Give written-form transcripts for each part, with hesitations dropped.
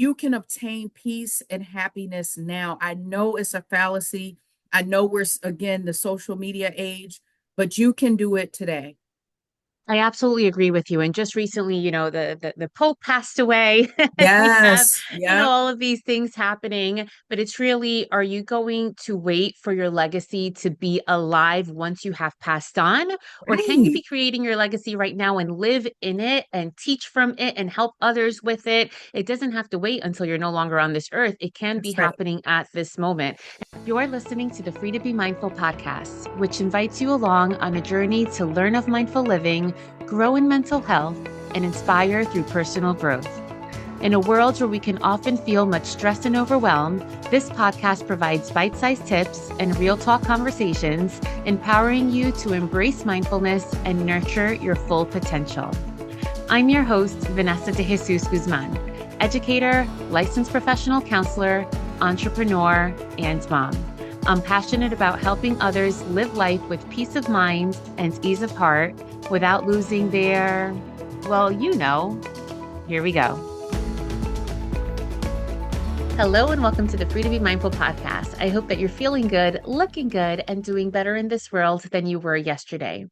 You can obtain peace and happiness now. I know it's a fallacy. I know again, the social media age, but you can do it today. I absolutely agree with you. And just recently, the Pope passed away. And we have, Yes. Yep. all of these things happening. But it's really, are you going to wait for your legacy to be alive once you have passed on? Or can you Right. be creating your legacy right now and live in it and teach from it and help others with it? It doesn't have to wait until you're no longer on this earth. It can be That's right. happening at this moment. You're listening to the Free to Be Mindful podcast, which invites you along on a journey to learn of mindful living, grow in mental health, and inspire through personal growth. In a world where we can often feel much stress and overwhelm, this podcast provides bite sized tips and real talk conversations, empowering you to embrace mindfulness and nurture your full potential. I'm your host, Vanessa de Jesus Guzman, educator, licensed professional counselor, entrepreneur, and mom. I'm passionate about helping others live life with peace of mind and ease of heart without losing their, well, here we go. Hello and welcome to the Free to Be Mindful podcast. I hope that you're feeling good, looking good, and doing better in this world than you were yesterday.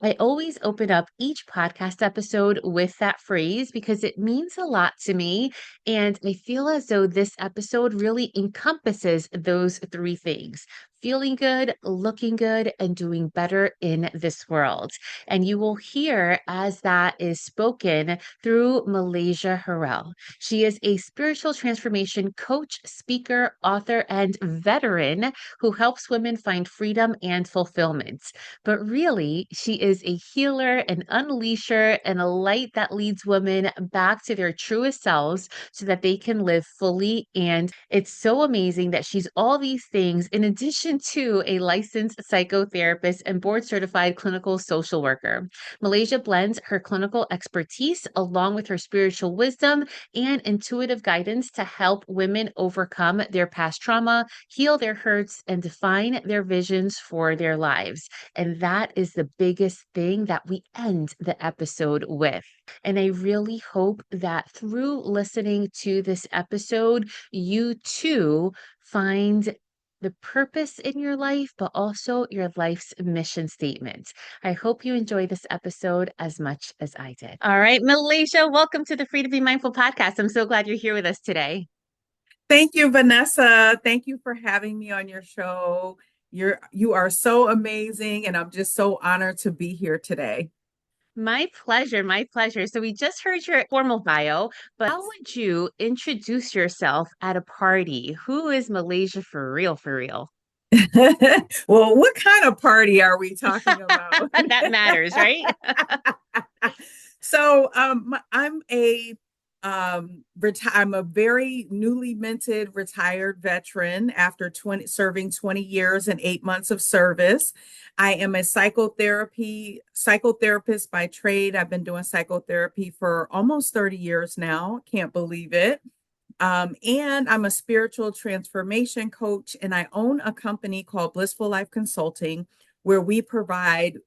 I always open up each podcast episode with that phrase because it means a lot to me. And I feel as though this episode really encompasses those three things: feeling good, looking good, and doing better in this world. And you will hear as that is spoken through Malaysia Harrell. She is a spiritual transformation coach, speaker, author, and veteran who helps women find freedom and fulfillment. But really, she is a healer, an unleasher, and a light that leads women back to their truest selves so that they can live fully. And it's so amazing that she's all these things in addition to a licensed psychotherapist and board certified clinical social worker. Malaysia blends her clinical expertise along with her spiritual wisdom and intuitive guidance to help women overcome their past trauma, heal their hurts, and define their visions for their lives. And that is the biggest thing that we end the episode with. And I really hope that through listening to this episode, you too find the purpose in your life, but also your life's mission statement. I hope you enjoy this episode as much as I did. All right, Malaysia, welcome to the Free to Be Mindful podcast. I'm so glad you're here with us today. Thank you, Vanessa. Thank you for having me on your show. You are so amazing, and I'm just so honored to be here today. My pleasure. My pleasure. So we just heard your formal bio, but how would you introduce yourself at a party? Who is Malaysia for real, for real? Well, what kind of party are we talking about? That matters, right? I'm a very newly minted retired veteran after 20 serving 20 years and 8 months of service. I am a psychotherapist by trade. I've been doing psychotherapy for almost 30 years now. Can't believe it. And I'm a spiritual transformation coach, and I own a company called Blissful Life Consulting, where we provide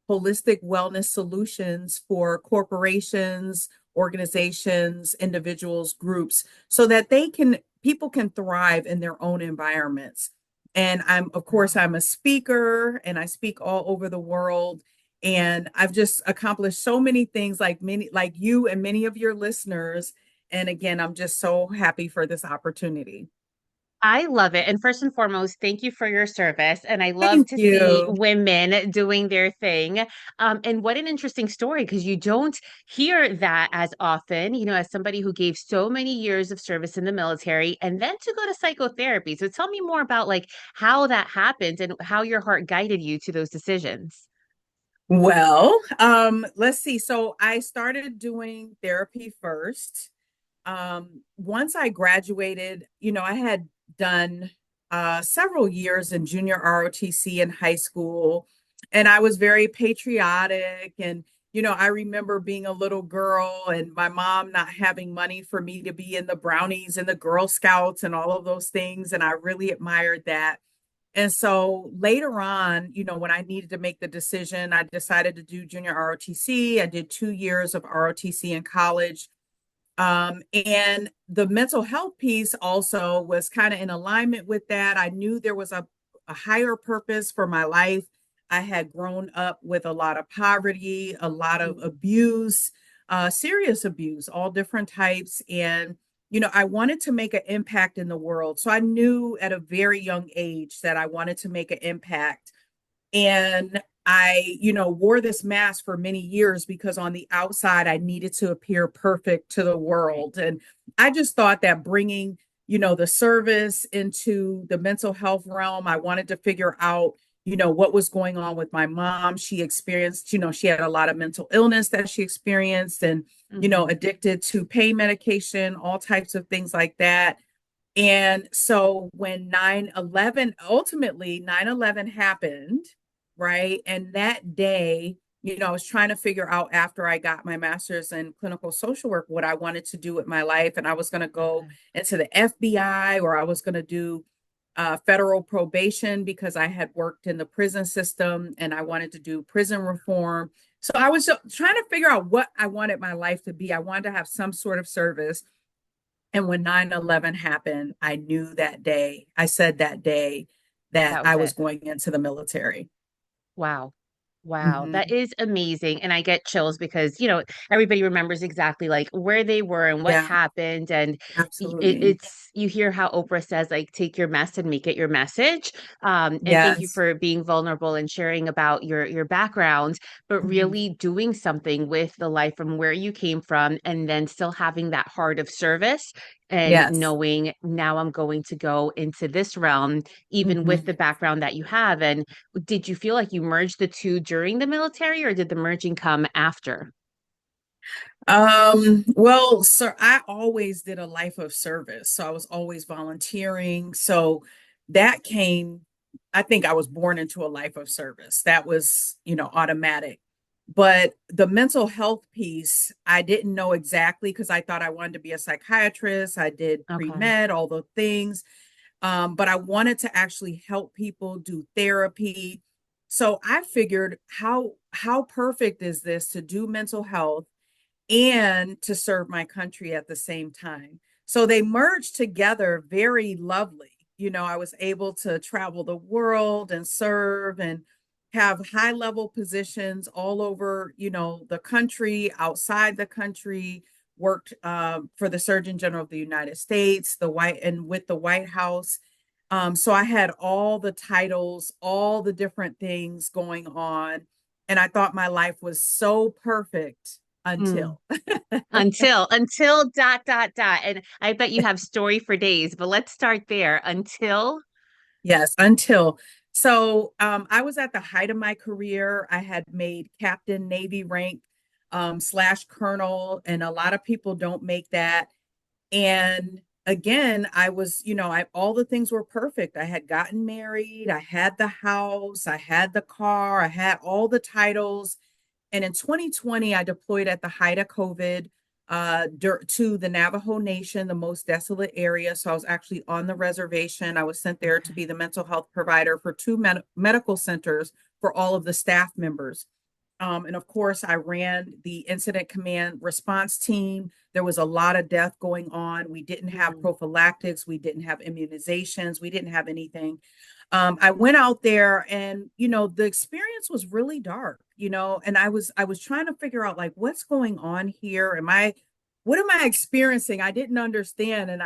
holistic wellness solutions for corporations, organizations, individuals, groups, so that people can thrive in their own environments. And of course, I'm a speaker and I speak all over the world. And I've just accomplished so many things like you and many of your listeners. And again, I'm just so happy for this opportunity. I love it. And first and foremost, thank you for your service. And I love Thank to see you. women doing their thing. And what an interesting story, because you don't hear that as often, as somebody who gave so many years of service in the military and then to go to psychotherapy. So tell me more about like how that happened and how your heart guided you to those decisions. Well, let's see. So I started doing therapy first. Once I graduated, I had done several years in junior ROTC in high school, and I was very patriotic. And, I remember being a little girl and my mom not having money for me to be in the Brownies and the Girl Scouts and all of those things. And I really admired that. And so later on, when I needed to make the decision, I decided to do junior ROTC. I did 2 years of ROTC in college. And the mental health piece also was kind of in alignment with that. I knew there was a higher purpose for my life. I had grown up with a lot of poverty, a lot of Mm. abuse, serious abuse, all different types. And, I wanted to make an impact in the world. So I knew at a very young age that I wanted to make an impact. And I, wore this mask for many years because on the outside, I needed to appear perfect to the Right. world. And I just thought that bringing, the service into the mental health realm, I wanted to figure out, what was going on with my mom. She experienced, she had a lot of mental illness that she experienced and, Hmm. addicted to pain medication, all types of things like that. And so when 9/11, ultimately 9/11 happened, right? And that day, I was trying to figure out after I got my master's in clinical social work what I wanted to do with my life. And I was going to go Okay. into the FBI or I was going to do federal probation because I had worked in the prison system and I wanted to do prison reform. So I was trying to figure out what I wanted my life to be. I wanted to have some sort of service. And when 9/11 happened, I knew that day, I said that day that That was I was it. going into the military. Wow. Wow, that Hmm. is amazing. And I get chills because, everybody remembers exactly like where they were and what Yeah, happened. And absolutely. you hear how Oprah says, like, take your mess and make it your message. And thank you Yes. for being vulnerable and sharing about your background, but Hmm. really doing something with the life from where you came from and then still having that heart of service and Yes. knowing now I'm going to go into this realm, even with Hmm. the background that you have. And did you feel like you merged the two during the military, or did the merging come after? Well, sir, I always did a life of service. So I was always volunteering. So that came, I think I was born into a life of service. That was, automatic. But the mental health piece, I didn't know exactly because I thought I wanted to be a psychiatrist. I did Okay. pre-med, all the things. But I wanted to actually help people do therapy. So I figured how perfect is this to do mental health and to serve my country at the same time. So they merged together very lovely. I was able to travel the world and serve and have high level positions all over, the country, outside the country, worked for the Surgeon General of the United States, the White and with the White House. So I had all the titles, all the different things going on. And I thought my life was so perfect Mm. until. Until dot dot dot. And I bet you have story for days, but let's start there. Until. Yes, until. So I was at the height of my career. I had made captain Navy rank slash colonel, and a lot of people don't make that. And again, I was, all the things were perfect. I had gotten married, I had the house, I had the car, I had all the titles. And in 2020, I deployed at the height of COVID to the Navajo Nation, the most desolate area. So I was actually on the reservation. I was sent there to Okay. be the mental health provider for two medical centers for all of the staff members. And of course, I ran the incident command response team. There was a lot of death going on. We didn't have Mm. prophylactics, we didn't have immunizations, we didn't have anything. I went out there and, the experience was really dark, and I was trying to figure out like what's going on here. What am I experiencing? I didn't understand.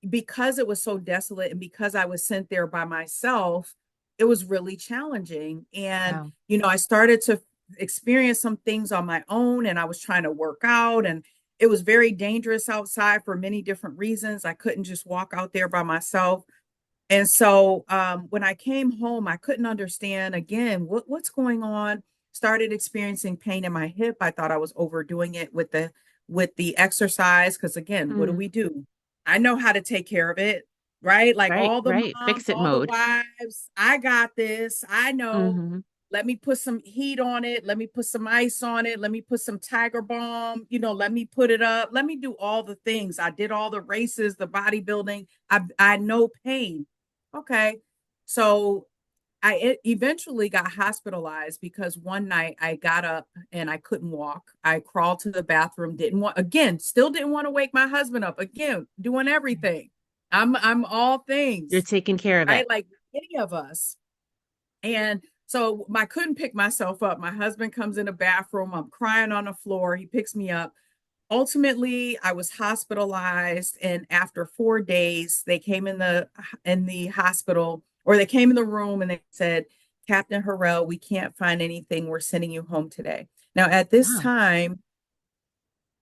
Because it was so desolate and because I was sent there by myself, it was really challenging. And, Wow. I started to experience some things on my own and I was trying to work out and it was very dangerous outside for many different reasons. I couldn't just walk out there by myself. And so when I came home, I couldn't understand again what's going on. Started experiencing pain in my hip. I thought I was overdoing it with the exercise because again, what do Mm. we do? I know how to take care of it, right? Like Right, all the right. moms, Fix it all the mode. wives, I got this. I know. Hmm. Let me put some heat on it. Let me put some ice on it. Let me put some Tiger Balm. Let me put it up. Let me do all the things. I did all the races, the bodybuilding. I know pain. Okay. So eventually got hospitalized because one night I got up and I couldn't walk. I crawled to the bathroom, still didn't want to wake my husband up. Again, doing everything. I'm all You're things, taking care of it. right? Like any of us. And so I couldn't pick myself up. My husband comes in the bathroom. I'm crying on the floor. He picks me up. Ultimately, I was hospitalized, and after 4 days, they came in the hospital, or they came in the room, and they said, "Captain Harrell, we can't find anything. We're sending you home today." Now, at this Wow. time,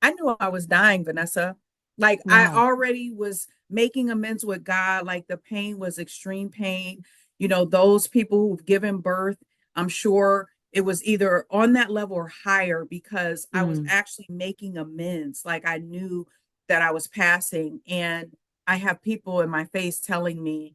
I knew I was dying, Vanessa. Like I Wow. already was making amends with God. Like the pain was extreme pain. You know, those people who've given birth, I'm sure it was either on that level or higher because I was Mm. actually making amends. Like I knew that I was passing. And I have people in my face telling me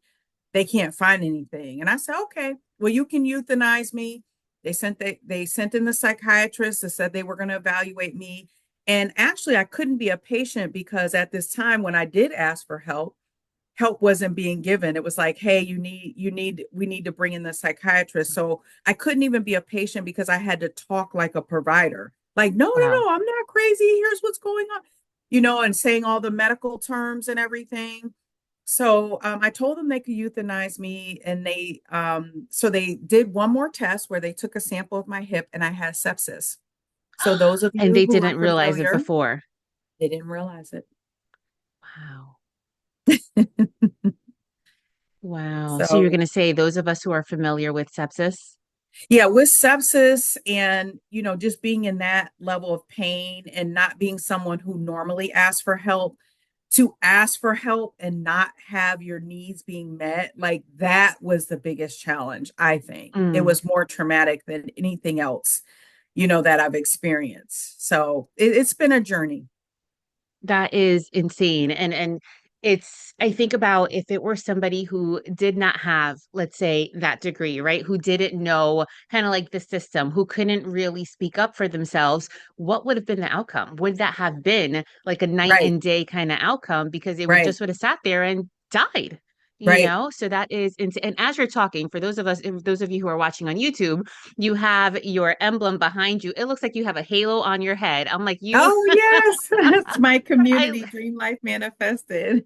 they can't find anything. And I said, okay, well, you can euthanize me. They sent in the psychiatrist that said they were going to evaluate me. And actually, I couldn't be a patient because at this time, when I did ask for help, help wasn't being given. It was like, hey, we need to bring in the psychiatrist. So I couldn't even be a patient because I had to talk like a provider. Like, no, no, Wow. no, I'm not crazy. Here's what's going on, you know, and saying all the medical terms and everything. So I told them they could euthanize me, and so they did one more test where they took a sample of my hip, and I had sepsis. So those of And you they who are didn't realize it familiar, before. they didn't realize it. Wow. Wow. So you're So going to say those of us who are familiar with sepsis? yeah, with sepsis and, you know, just being in that level of pain and not being someone who normally asks for help, to ask for help and not have your needs being met, like that was the biggest challenge, I think. It Mm. was more traumatic than anything else, you know, that I've experienced. So it's been a journey. That is insane. And it's I think about if it were somebody who did not have, let's say, that degree, right? Who didn't know kind of like the system, who couldn't really speak up for themselves, what would have been the outcome? Would that have been like a night Right, and day kind of outcome because they would right, just would have sat there and died? right. So that is insane. And as you're talking, for those of you who are watching on YouTube, you have your emblem behind you. It looks like you have a halo on your head. I'm like, you Oh, yes. That's my I community, Dream Life Manifested.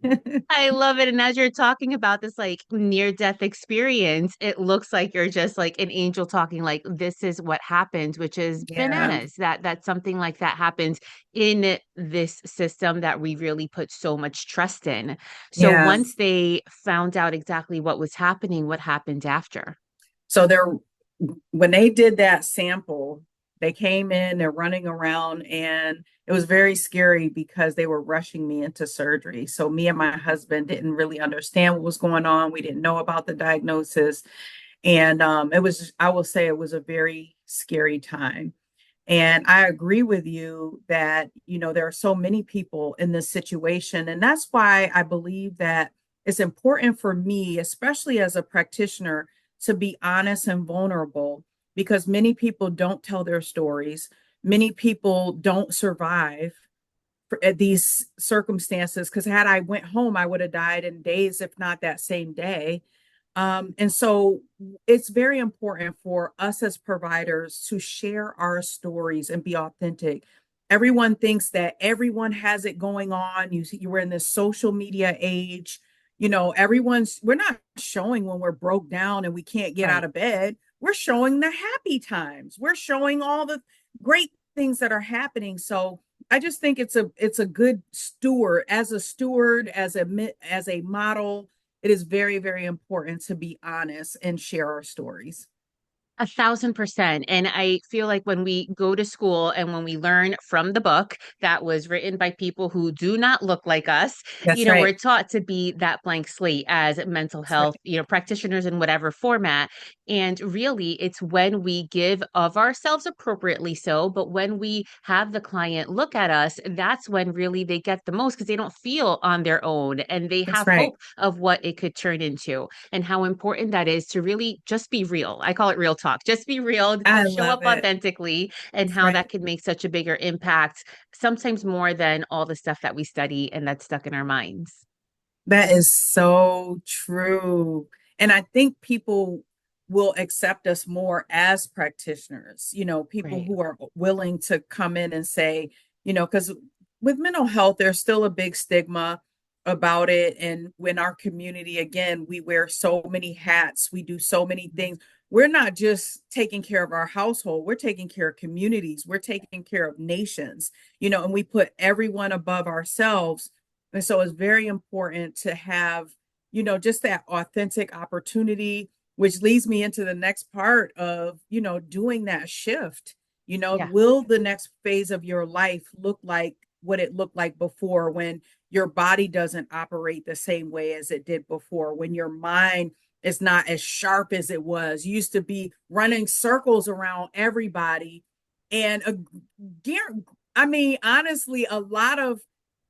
I love it. And as you're talking about this like near death experience, it looks like you're just like an angel talking like this is what happens, which is Yeah, bananas that something like that happens in this system that we really put so much trust in. So yeah. once they found out exactly what was happening, what happened after? So when they did that sample, they came in, they're running around, and it was very scary because they were rushing me into surgery. So me and my husband didn't really understand what was going on. We didn't know about the diagnosis. And I will say it was a very scary time. And I agree with you that, you know, there are so many people in this situation. And that's why I believe that it's important for me, especially as a practitioner, to be honest and vulnerable because many people don't tell their stories. Many people don't survive these circumstances because had I went home, I would have died in days, if not that same day. And so it's very important for us as providers to share our stories and be authentic. Everyone thinks that everyone has it going on. You're in this social media age. You know, we're not showing when we're broke down and we can't get out Right. of bed. We're showing the happy times. We're showing all the great things that are happening. So I just think it's a good steward, as a model. It is very, very important to be honest and share our stories. 1,000%. And I feel like when we go to school and when we learn from the book that was written by people who do not look like us, That's we're right. taught to be that blank slate as mental That's right. health, practitioners in whatever format. And really, it's when we give of ourselves appropriately so, but when we have the client look at us, that's when really they get the most because they don't feel on their own and they That's have right. hope of what it could turn into and how important that is to really just be real. I call it real talk. Just be real, I show love up it. authentically, and That's how right. that could make such a bigger impact, sometimes more than all the stuff that we study and that's stuck in our minds. That is so true. And I think people will accept us more as practitioners, people Right. who are willing to come in and say, because with mental health, there's still a big stigma about it. And when our community, again, we wear so many hats, we do so many things. We're not just taking care of our household, we're taking care of communities, we're taking care of nations, and we put everyone above ourselves. And so it's very important to have, just that authentic opportunity, which leads me into the next part of, doing that shift. Yeah. Will the next phase of your life look like what it looked like before, when your body doesn't operate the same way as it did before, when your mind is not as sharp as it was? You used to be running circles around everybody. And I mean, honestly, a lot of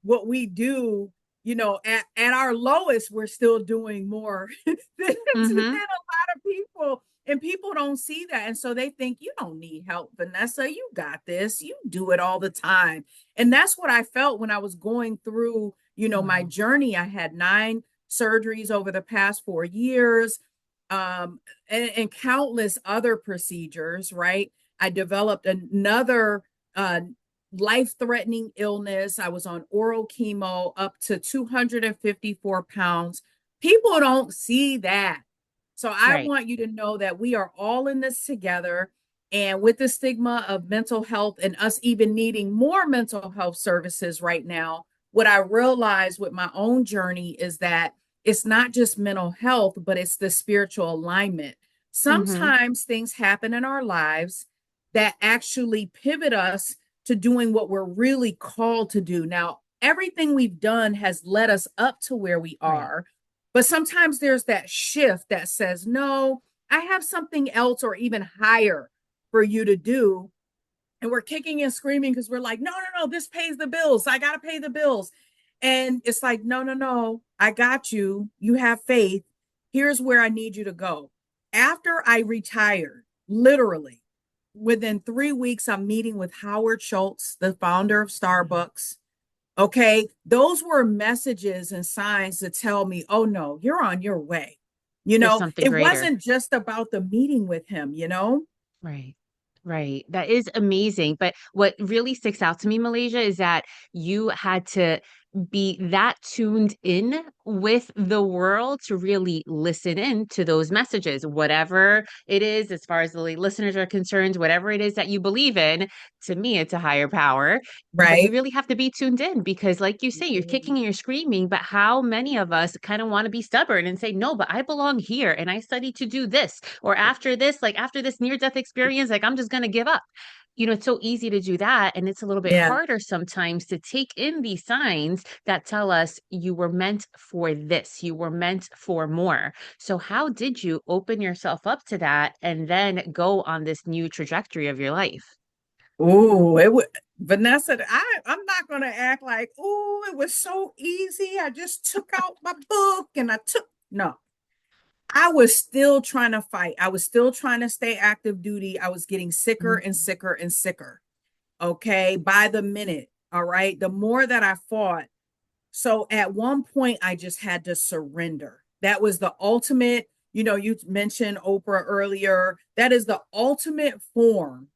what we do, at our lowest, we're still doing more than a Mm-hmm. lot of people. And people don't see that. And so they think, you don't need help, Vanessa. You got this. You do it all the time. And that's what I felt when I was going through, my Wow. journey. I had 9 surgeries over the past 4 years, and countless other procedures, right? I developed another uh, life threatening illness. I was on oral chemo up to 254 pounds. People don't see that. So I Right. want you to know that we are all in this together. And with the stigma of mental health and us even needing more mental health services right now, what I realized with my own journey is that it's not just mental health, but it's the spiritual alignment. Mm-hmm. Sometimes things happen in our lives that actually pivot us to doing what we're really called to do. Now, everything we've done has led us up to where we Right. are, but sometimes there's that shift that says, no, I have something else or even higher for you to do. And we're kicking and screaming because we're like, no, no, no, this pays the bills. I got to pay the bills. And it's like, no, no, no, I got you. You have faith. Here's where I need you to go. After I retired, literally within 3 weeks, I'm meeting with Howard Schultz, the founder of Mhm. Starbucks. Okay. Those were messages and signs to tell me, oh no, you're on your way. There's something It greater. wasn't just about the meeting with him. Right. Right. That is amazing. But what really sticks out to me, Malaysia, is that you had to be that tuned in with the world to really listen in to those messages, whatever it is, as far as the listeners are concerned, whatever it is that you believe in. To me, it's a higher power. But you Right. really have to be tuned in because, like you say, you're kicking and you're screaming. But how many of us kind of want to be stubborn and say, no, but I belong here and I studied to do this? Or after this, like after this near death experience, like I'm just going to give up. It's so easy to do that. And it's a little bit Yeah. harder sometimes to take in these signs that tell us you were meant for this, you were meant for more. So, how did you open yourself up to that and then go on this new trajectory of your life? Ooh, it would Vanessa, I'm not gonna act like, oh, it was so easy. I just took out my book and I took no. I was still trying to fight. I was still trying to stay active duty. I was getting sicker and Mhm. sicker and sicker. Okay, by the minute. All right. The more that I fought. So at one point, I just had to surrender. That was the ultimate. You mentioned Oprah earlier. That is the ultimate form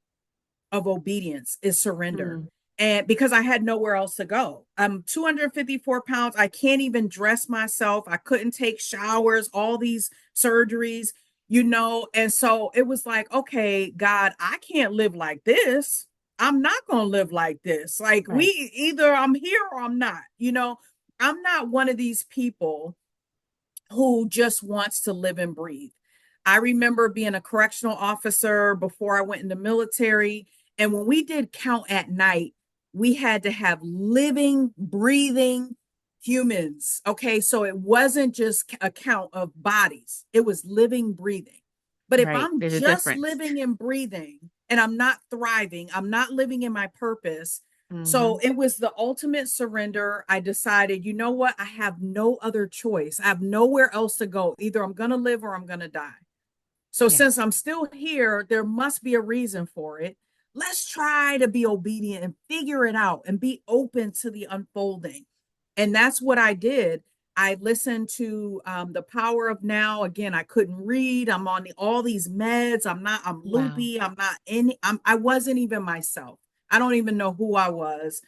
of obedience, is surrender. Mm, And because I had nowhere else to go, I'm 254 pounds. I can't even dress myself. I couldn't take showers, all these surgeries. And so it was like, okay, God, I can't live like this. I'm not going to live like this. Like, right, either I'm here or I'm not. I'm not one of these people who just wants to live and breathe. I remember being a correctional officer before I went in the military. And when we did count at night, we had to have living, breathing humans. Okay. So it wasn't just a count of bodies, it was living, breathing. But if right. I'm There's a just difference. living and breathing and I'm not thriving, I'm not living in my purpose. So Hmm. it was the ultimate surrender. I decided, you know what? I have no other choice. I have nowhere else to go. Either I'm going to live or I'm going to die. So Yeah, since I'm still here, there must be a reason for it. Let's try to be obedient and figure it out and be open to the unfolding. And that's what I did. I listened to The Power of Now. Again, I couldn't read. I'm on all these meds. I'm Wow. loopy. I wasn't even myself. I don't even know who I was.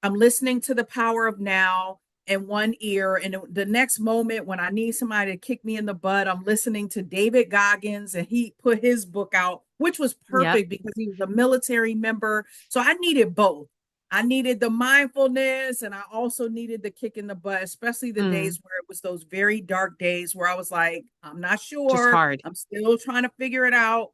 I'm listening to The Power of Now in one ear. And the next moment, when I need somebody to kick me in the butt, I'm listening to David Goggins, and he put his book out, which was Yep. perfect because he was a military member. So I needed both. I needed the mindfulness, and I also needed the kick in the butt, especially the Mm, days where it was those very dark days where I was like, I'm not just sure. hard. I'm still trying to figure it out.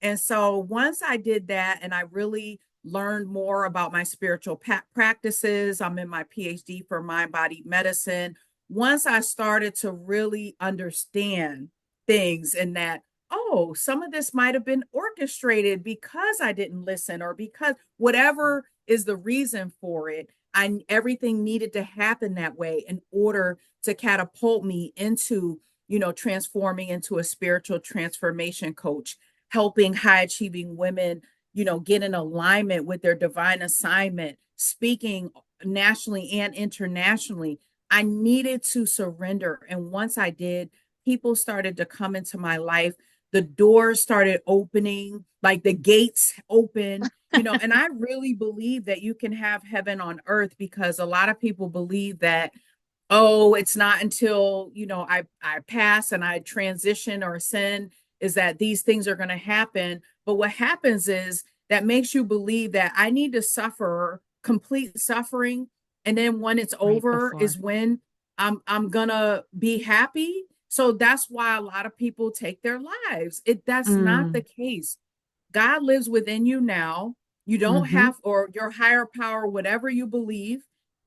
And so once I did that and I really learned more about my spiritual practices, I'm in my PhD for mind body medicine. Once I started to really understand things and that, oh, some of this might have been orchestrated because I didn't listen or because whatever is the reason for it, everything needed to happen that way in order to catapult me into, transforming into a spiritual transformation coach, helping high achieving women, get in alignment with their divine assignment, speaking nationally and internationally. I needed to surrender. And once I did, people started to come into my life. The doors started opening, like the gates open, and I really believe that you can have heaven on earth, because a lot of people believe that, oh, it's not until, I pass and I transition or ascend is that these things are going to happen. But what happens is that makes you believe that I need to suffer complete suffering, and then when it's Right over is before. when I'm going to be happy. So that's why a lot of people take their lives. That's not the Mm, case. God lives within you now. You don't hmm. have, or your higher power, whatever you believe,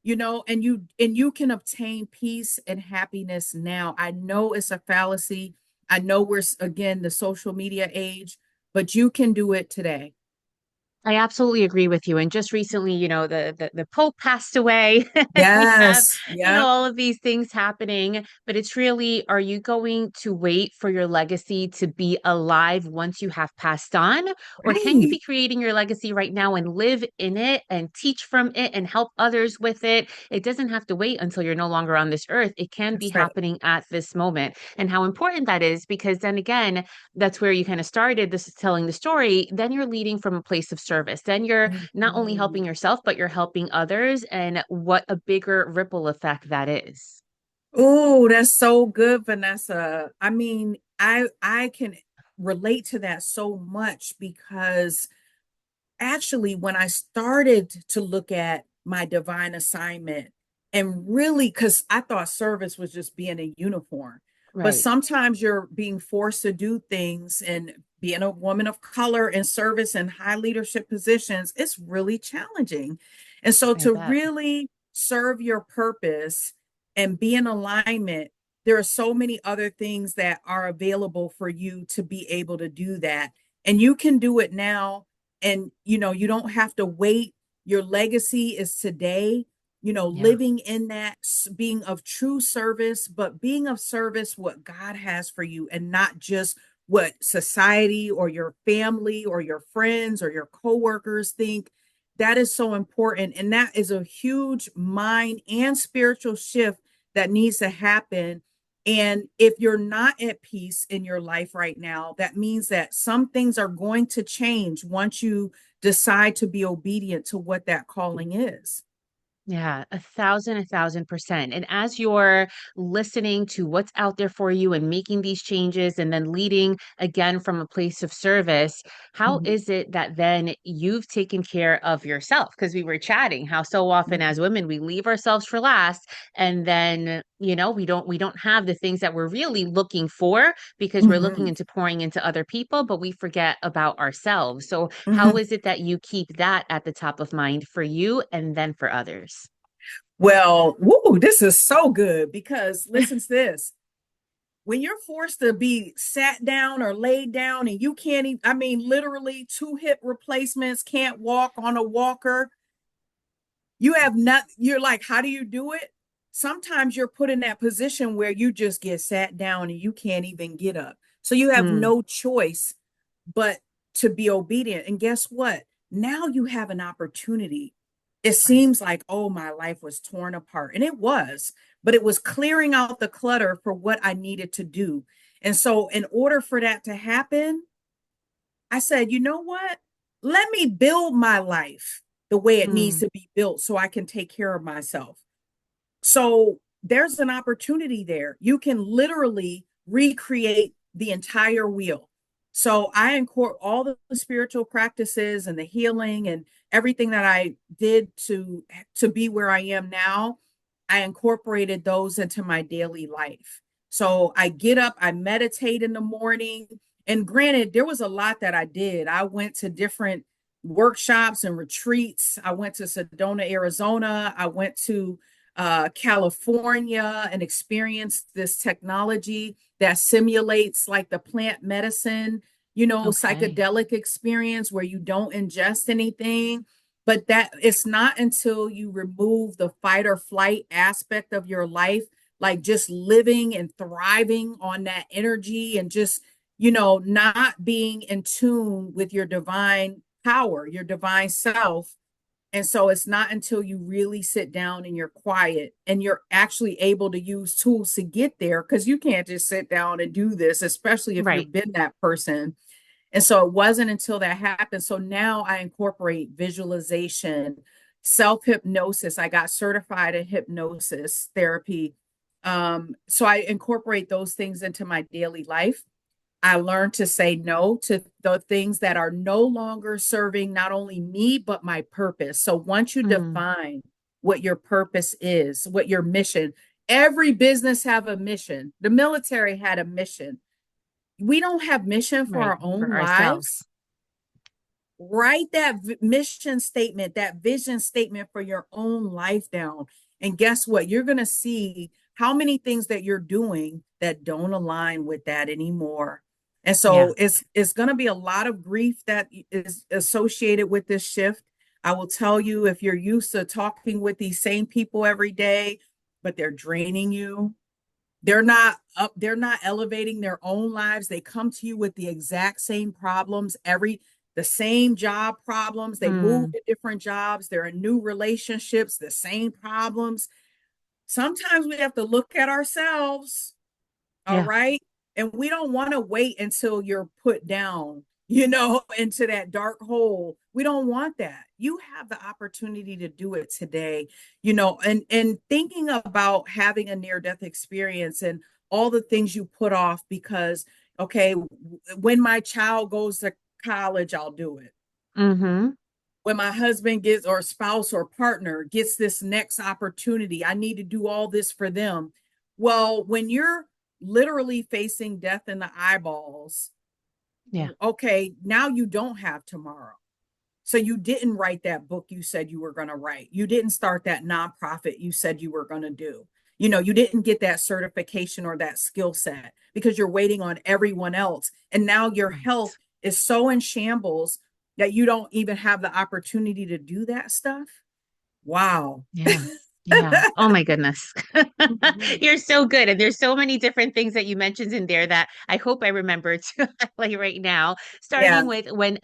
and you can obtain peace and happiness now. I know it's a fallacy. I know we're again the social media age, but you can do it today. I absolutely agree with you. And just recently, the Pope passed away. And we have, Yes. Yep. all of these things happening. But it's really, are you going to wait for your legacy to be alive once you have passed on? Or can you Right. be creating your legacy right now and live in it and teach from it and help others with it? It doesn't have to wait until you're no longer on this earth. It can be That's right. happening at this moment. And how important that is, because then again, that's where you kind of started. This is telling the story. Then you're leading from a place of service. Then you're not only helping yourself, but you're helping others. And what a bigger ripple effect that is. Oh, that's so good, Vanessa. I mean, I can relate to that so much because actually, when I started to look at my divine assignment, and really, because I thought service was just being a uniform, but Right. sometimes you're being forced to do things, and being a woman of color in service and high leadership positions, it's really challenging. And so I to bet. really serve your purpose and be in alignment, there are so many other things that are available for you to be able to do that. And you can do it now, and you don't have to wait. Your legacy is today, Yeah. living in that, being of true service, but being of service what God has for you, and not just what society or your family or your friends or your coworkers think. That is so important, and that is a huge mind and spiritual shift that needs to happen. And if you're not at peace in your life right now, that means that some things are going to change once you decide to be obedient to what that calling is. Yeah, 1,000%. And as you're listening to what's out there for you and making these changes and then leading again from a place of service, how Mhm. is it that then you've taken care of yourself? Because we were chatting how so often as women we leave ourselves for last, and then we don't have the things that we're really looking for because we're looking Mhm. into pouring into other people, but we forget about ourselves. So how Mhm. is it that you keep that at the top of mind for you and then for others? Well, woo, this is so good because listen to this. When you're forced to be sat down or laid down and you can't even, I mean, literally two hip replacements, can't walk on a walker, you have not, you're like, how do you do it? Sometimes you're put in that position where you just get sat down and you can't even get up. So you have Mm, no choice but to be obedient. And guess what? Now you have an opportunity. It right. seems like, oh, my life was torn apart. And it was. but it was clearing out the clutter for what I needed to do. And so, in order for that to happen, I said, you know what? Let me build my life the way it needs Mm, to be built so I can take care of myself. So there's an opportunity there. You can literally recreate the entire wheel. So I incorporate all the spiritual practices and the healing and everything that I did to be where I am now. I incorporated those into my daily life. So I get up, I meditate in the morning. And granted, there was a lot that I did. I went to different workshops and retreats. I went to Sedona, Arizona. I went to California and experienced this technology that simulates like the plant medicine, okay. psychedelic experience where you don't ingest anything. But that it's not until you remove the fight or flight aspect of your life, like just living and thriving on that energy and just, not being in tune with your divine power, your divine self. And so it's not until you really sit down and you're quiet and you're actually able to use tools to get there, because you can't just sit down and do this, especially if Right. you've been that person. And so it wasn't until that happened. So now I incorporate visualization, self hypnosis. I got certified in hypnosis therapy. So I incorporate those things into my daily life. I learned to say no to the things that are no longer serving not only me, but my purpose. So once you Mm, define what your purpose is, what your mission, every business have a mission. The military had a mission. We don't have mission for right. our For own lives. ourselves. Write that mission statement, that vision statement for your own life down. And guess what? You're going to see how many things that you're doing that don't align with that anymore. And Yeah. so it's going to be a lot of grief that is associated with this shift. I will tell you, if you're used to talking with these same people every day, but they're draining you, they're not elevating their own lives. They come to you with the exact same problems, the same job problems. They move Mm, to different jobs, they're in new relationships, the same problems. Sometimes we have to look at ourselves. All yeah. right. And we don't want to wait until you're put down, into that dark hole. We don't want that. You have the opportunity to do it today, and thinking about having a near death experience and all the things you put off because, okay, when my child goes to college, I'll do it. Mm-hmm. When my husband gets or spouse or partner gets this next opportunity, I need to do all this for them. Well, when you're literally facing death in the eyeballs, Yeah. okay, now you don't have tomorrow. So you didn't write that book you said you were going to write. You didn't start that nonprofit you said you were going to do. You didn't get that certification or that skill set because you're waiting on everyone else. And now your health Right. is so in shambles that you don't even have the opportunity to do that stuff. Wow. Yeah. Yeah. Oh my goodness. Mhm. You're so good. And there's so many different things that you mentioned in there that I hope I remember to highlight right now. Yeah. Starting with when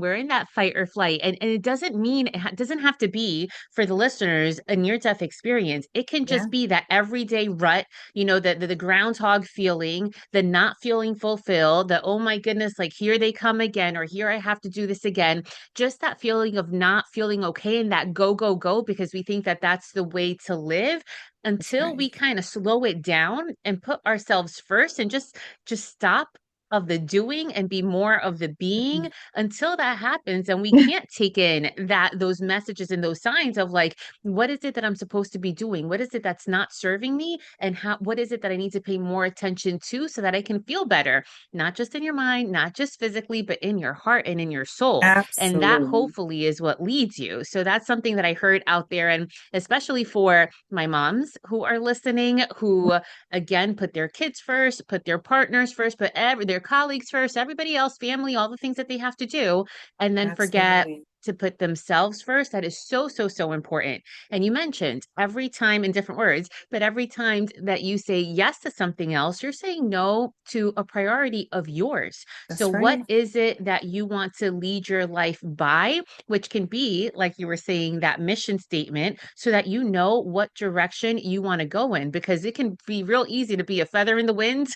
we're in that fight or flight, and it doesn't mean doesn't have to be for the listeners a near-death experience. It can Yeah. just be that everyday rut, the groundhog feeling, the not feeling fulfilled, the oh my goodness, like here they come again, or here I have to do this again, just that feeling of not feeling okay and that go, go, go, because we think that that's the way to live That's until right. we kind of slow it down and put ourselves first and just stop of the doing and be more of the being until that happens and we can't take in that those messages and those signs of like what is it that I'm supposed to be doing, what is it that's not serving me, and how what is it that I need to pay more attention to so that I can feel better, not just in your mind, not just physically, but in your heart and in your soul. And that Absolutely. hopefully is what leads you. So that's something that I heard out there. And especially for my moms who are listening, who again put their kids first, put their partners first, put their colleagues first, everybody else, family, all the things that they have to do, and then forget Absolutely. to put themselves first, that is so, so, so important. And you mentioned every time in different words, but every time that you say yes to something else, you're saying no to a priority of yours. So, That's what right. is it that you want to lead your life by? Which can be, like you were saying, that mission statement, so that you know what direction you want to go in, because it can be real easy to be a feather in the wind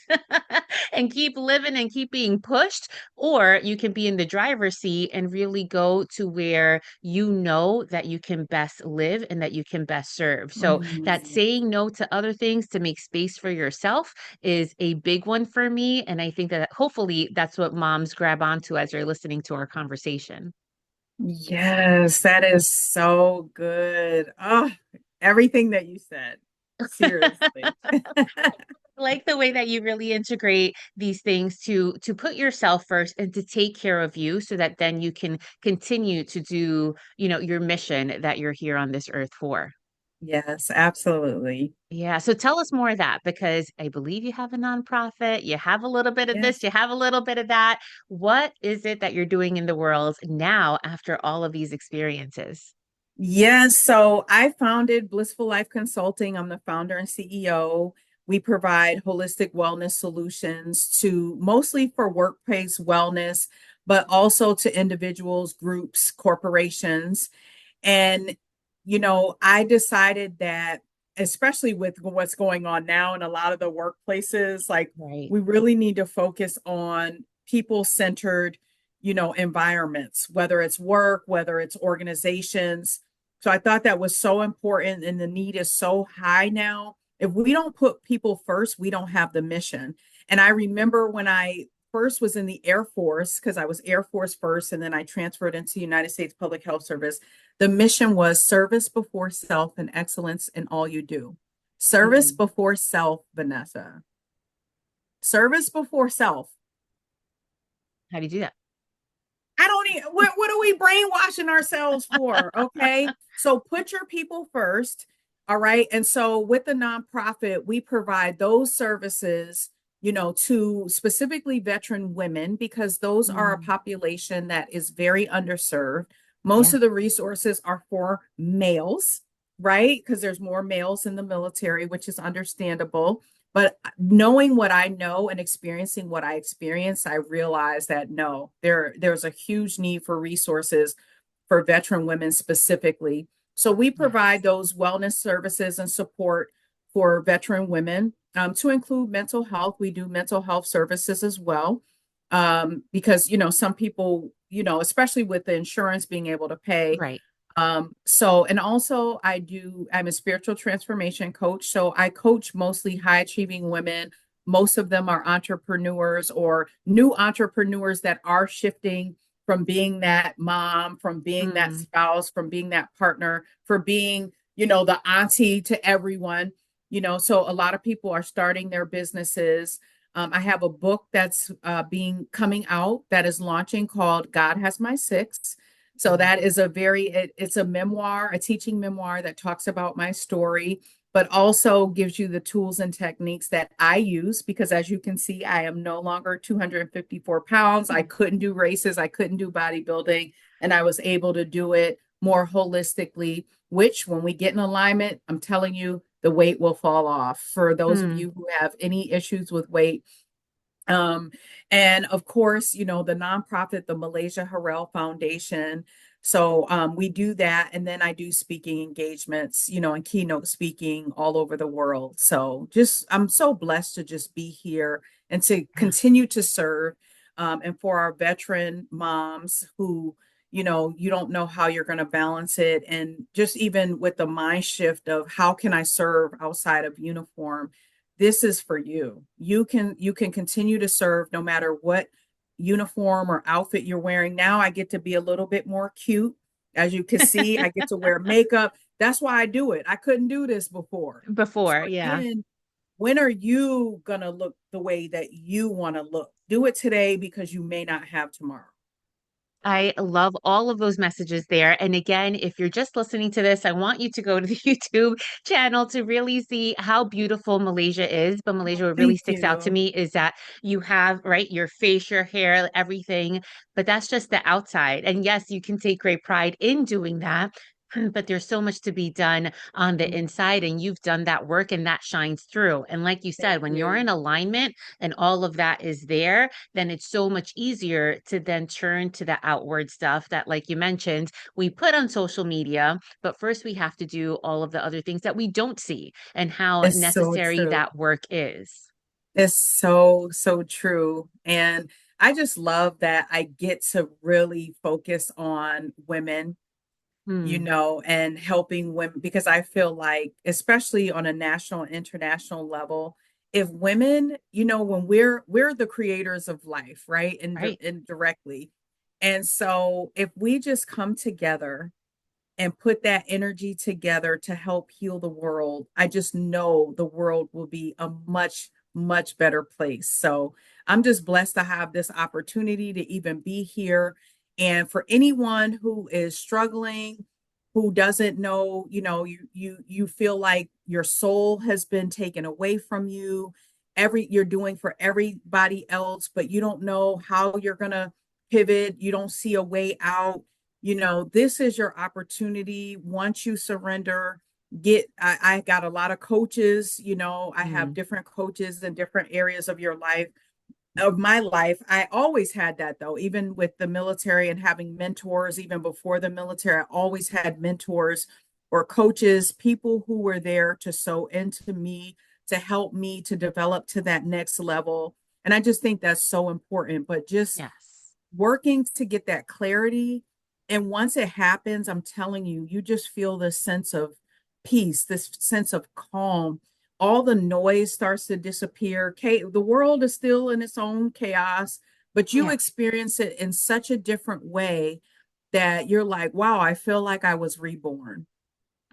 and keep living and keep being pushed, or you can be in the driver's seat and really go to where you know that you can best live and that you can best serve. So, that Mhm. saying no to other things to make space for yourself is a big one for me. And I think that hopefully that's what moms grab onto as they're listening to our conversation. Yes, that is so good. Oh, everything that you said. Seriously. Like the way that you really integrate these things to put yourself first and to take care of you, so that then you can continue to do, your mission that you're here on this earth for. Yes, absolutely. Yeah, so tell us more of that, because I believe you have a nonprofit, you have a little bit of this, Yes. you have a little bit of that. What is it that you're doing in the world now after all of these experiences? Yes, so I founded Blissful Life Consulting. I'm the founder and CEO. We provide holistic wellness solutions to mostly for workplace wellness, but also to individuals, groups, corporations. And, I decided that, especially with what's going on now in a lot of the workplaces, like Right. we really need to focus on people centered, environments, whether it's work, whether it's organizations. So I thought that was so important, and the need is so high now. If we don't put people first, we don't have the mission. And I remember when I first was in the Air Force, because I was Air Force first, and then I transferred into United States Public Health Service. The mission was service before self and excellence in all you do. Service Mm. before self, Vanessa. Service before self. How do you do that? I don't even, what are we brainwashing ourselves for? Okay. So put your people first. All right. And so with the nonprofit, we provide those services, to specifically veteran women, because those are a Mm. population that is very underserved. Most Yeah. of the resources are for males, right? Because there's more males in the military, which is understandable. But knowing what I know and experiencing what I experienced, I realized that no, there's a huge need for resources for veteran women specifically. So we provide Yes. those wellness services and support for veteran women, to include mental health. We do mental health services as well, because some people, especially with the insurance being able to pay, Right. and also I'm a spiritual transformation coach. So I coach mostly high achieving women. Most of them are entrepreneurs or new entrepreneurs that are shifting from being that mom, from being that Mm. spouse, from being that partner, for being, the auntie to everyone. So a lot of people are starting their businesses. I have a book that's being coming out that is launching called God Has My Six. So Mm. that is it's a memoir, a teaching memoir that talks about my story, but also gives you the tools and techniques that I use, because as you can see, I am no longer 254 pounds. I couldn't do races, I couldn't do bodybuilding, and I was able to do it more holistically, which when we get in alignment, I'm telling you, the weight will fall off. For those of Mm. you who have any issues with weight, um, and of course, the nonprofit, the Malaysia Harrell Foundation. So we do that. And then I do speaking engagements, and keynote speaking all over the world. So I'm so blessed to just be here and to Yeah. continue to serve. And for our veteran moms who, you don't know how you're going to balance it. And just even with the mind shift of how can I serve outside of uniform, this is for you. You can continue to serve no matter what uniform or outfit you're wearing. Now I get to be a little bit more cute. As you can see, I get to wear makeup. That's why I do it. I couldn't do this before. So Before, yeah. again, when are you going to look the way that you want to look? Do it today, because you may not have tomorrow. I love all of those messages there. And again, if you're just listening to this, I want you to go to the YouTube channel to really see how beautiful Malaysia is. But Malaysia, what really Thank sticks out to you. me is that you have, right, your face, your hair, everything, but that's just the outside. And yes, you can take great pride in doing that. But there's so much to be done on the Mm, inside, and you've done that work, and that shines through. And like you thank said, when you're you. in alignment and all of that is there, then it's so much easier to then turn to the outward stuff that, like you mentioned, we put on social media. But first, we have to do all of the other things that we don't see and how It's so necessary true. that work is. It's so, so true. And I just love that I get to really focus on women, Hmm, and helping women because I feel like, especially on a national and international level, if women, when we're the creators of life, right? right. Indirectly. And so if we just come together and put that energy together to help heal the world, I just know the world will be a much, much better place. So I'm just blessed to have this opportunity to even be here. And for anyone who is struggling, who doesn't know, you feel like your soul has been taken away from you, you're doing for everybody else, but you don't know how you're gonna pivot, you don't see a way out. This is your opportunity. Once you surrender, I got a lot of coaches. I have Hmm, different coaches in different areas of my life. I always had that though, even with the military and having mentors, even before the military, I always had mentors or coaches, people who were there to sow into me, to help me to develop to that next level. And I just think that's so important. But just yes. working to get that clarity. And once it happens, I'm telling you, you just feel this sense of peace, this sense of calm. All the noise starts to disappear. The world is still in its own chaos, but you Yeah. experience it in such a different way that you're like, wow, I feel like I was reborn.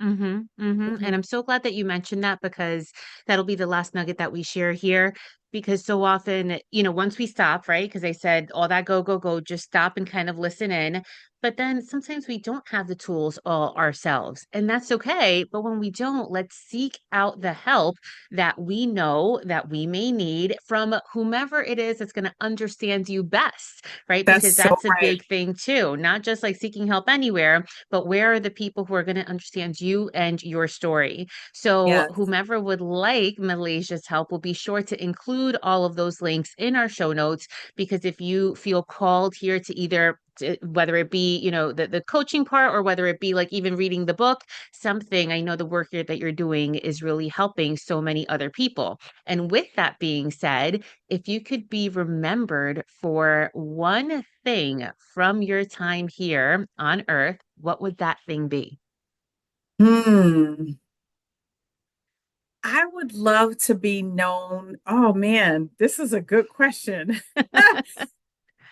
Mm-hmm, mm-hmm. And Mhm. I'm so glad that you mentioned that because that'll be the last nugget that we share here. Because so often, once we stop, right? Because I said all that go, go, go, just stop and kind of listen in. But then sometimes we don't have the tools all ourselves, and that's okay. But when we don't, let's seek out the help that we know that we may need from whomever it is that's going to understand you best, right? That's Because so that's a right. big thing too, not just like seeking help anywhere, but where are the people who are going to understand you and your story? So, Yes. whomever would like Malaysia's help will be sure to include all of those links in our show notes because if you feel called here to either whether it be the coaching part or whether it be like even reading the book, something, I know the work here that you're doing is really helping so many other people. And with that being said, if you could be remembered for one thing from your time here on Earth, what would that thing be? Hmm. I would love to be known. Oh man, this is a good question.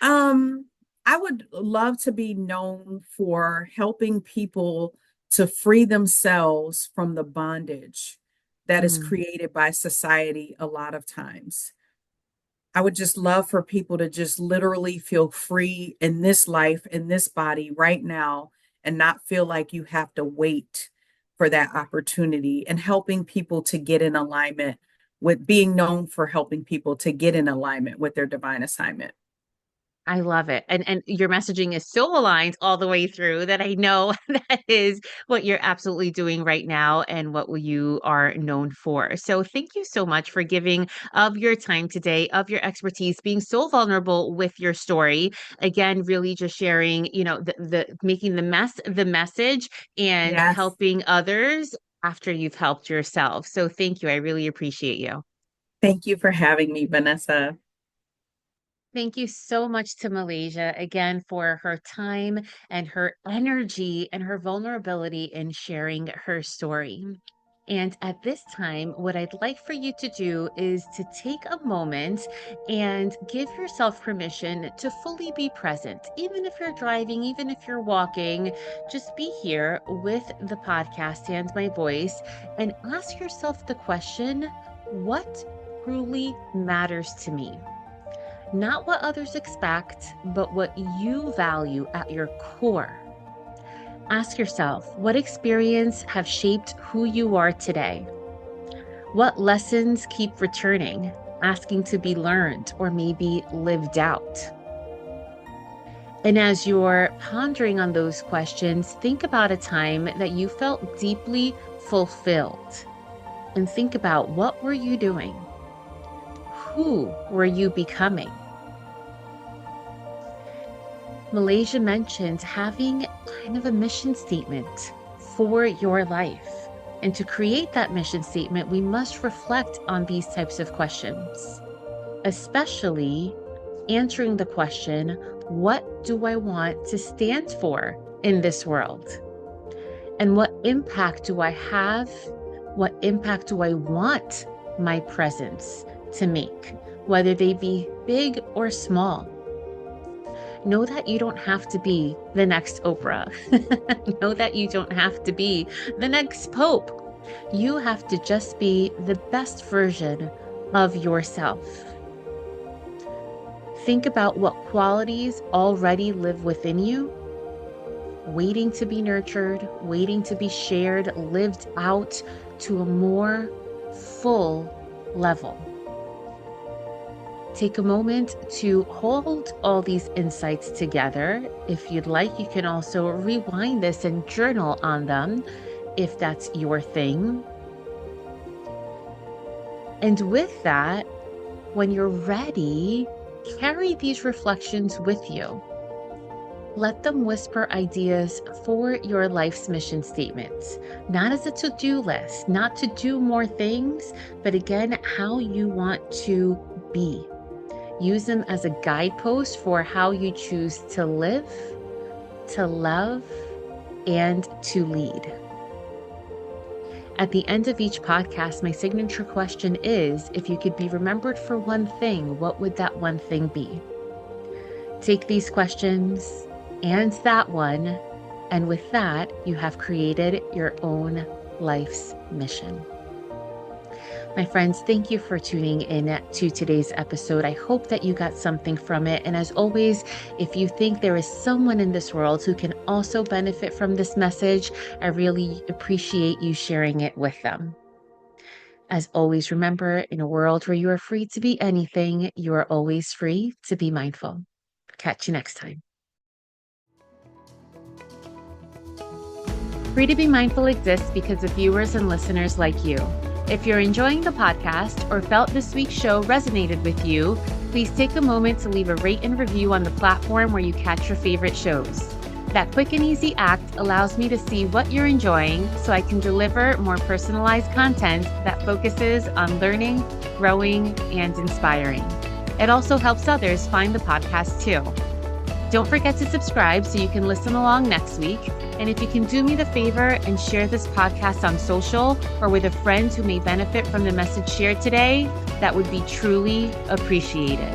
Um, I would love to be known for helping people to free themselves from the bondage that is Mm, created by society a lot of times. I would just love for people to just literally feel free in this life, in this body right now, and not feel like you have to wait for that opportunity and helping people to get in alignment with being known for helping people to get in alignment with their divine assignment. I love it. And your messaging is so aligned all the way through that I know that is what you're absolutely doing right now and what you are known for. So thank you so much for giving of your time today, of your expertise, being so vulnerable with your story. Again, really just sharing, the making the message and Yes. helping others after you've helped yourself. So thank you. I really appreciate you. Thank you for having me, Vanessa. Thank you so much to Malaysia again for her time and her energy and her vulnerability in sharing her story. And at this time, what I'd like for you to do is to take a moment and give yourself permission to fully be present. Even if you're driving, even if you're walking, just be here with the podcast and my voice and ask yourself the question, what truly matters to me? Not what others expect, but what you value at your core. Ask yourself, what experience have shaped who you are today? What lessons keep returning, asking to be learned or maybe lived out? And as you're pondering on those questions, think about a time that you felt deeply fulfilled. And think about, what were you doing? Who were you becoming? Malaysia mentioned having kind of a mission statement for your life. And to create that mission statement, we must reflect on these types of questions, especially answering the question, what do I want to stand for in this world? And what impact do I have? What impact do I want my presence to make, whether they be big or small? Know that you don't have to be the next Oprah. Know that you don't have to be the next Pope. You have to just be the best version of yourself. Think about what qualities already live within you, waiting to be nurtured, waiting to be shared, lived out to a more full level. Take a moment to hold all these insights together. If you'd like, you can also rewind this and journal on them if that's your thing. And with that, when you're ready, carry these reflections with you. Let them whisper ideas for your life's mission statements, not as a to-do list, not to do more things, but again, how you want to be. Use them as a guidepost for how you choose to live, to love, and to lead. At the end of each podcast, my signature question is, if you could be remembered for one thing, what would that one thing be? Take these questions and that one, and with that, you have created your own life's mission. My friends, thank you for tuning in to today's episode. I hope that you got something from it. And as always, if you think there is someone in this world who can also benefit from this message, I really appreciate you sharing it with them. As always, remember, in a world where you are free to be anything, you are always free to be mindful. Catch you next time. Free to Be Mindful exists because of viewers and listeners like you. If you're enjoying the podcast or felt this week's show resonated with you, please take a moment to leave a rate and review on the platform where you catch your favorite shows. That quick and easy act allows me to see what you're enjoying so I can deliver more personalized content that focuses on learning, growing, and inspiring. It also helps others find the podcast too. Don't forget to subscribe so you can listen along next week. And if you can do me the favor and share this podcast on social or with a friend who may benefit from the message shared today, that would be truly appreciated.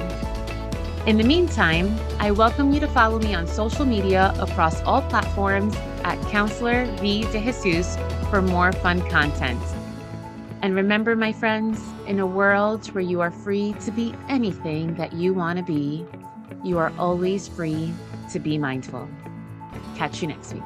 In the meantime, I welcome you to follow me on social media across all platforms at Counselor V. De Jesus for more fun content. And remember, my friends, in a world where you are free to be anything that you want to be, you are always free to be mindful. Catch you next week.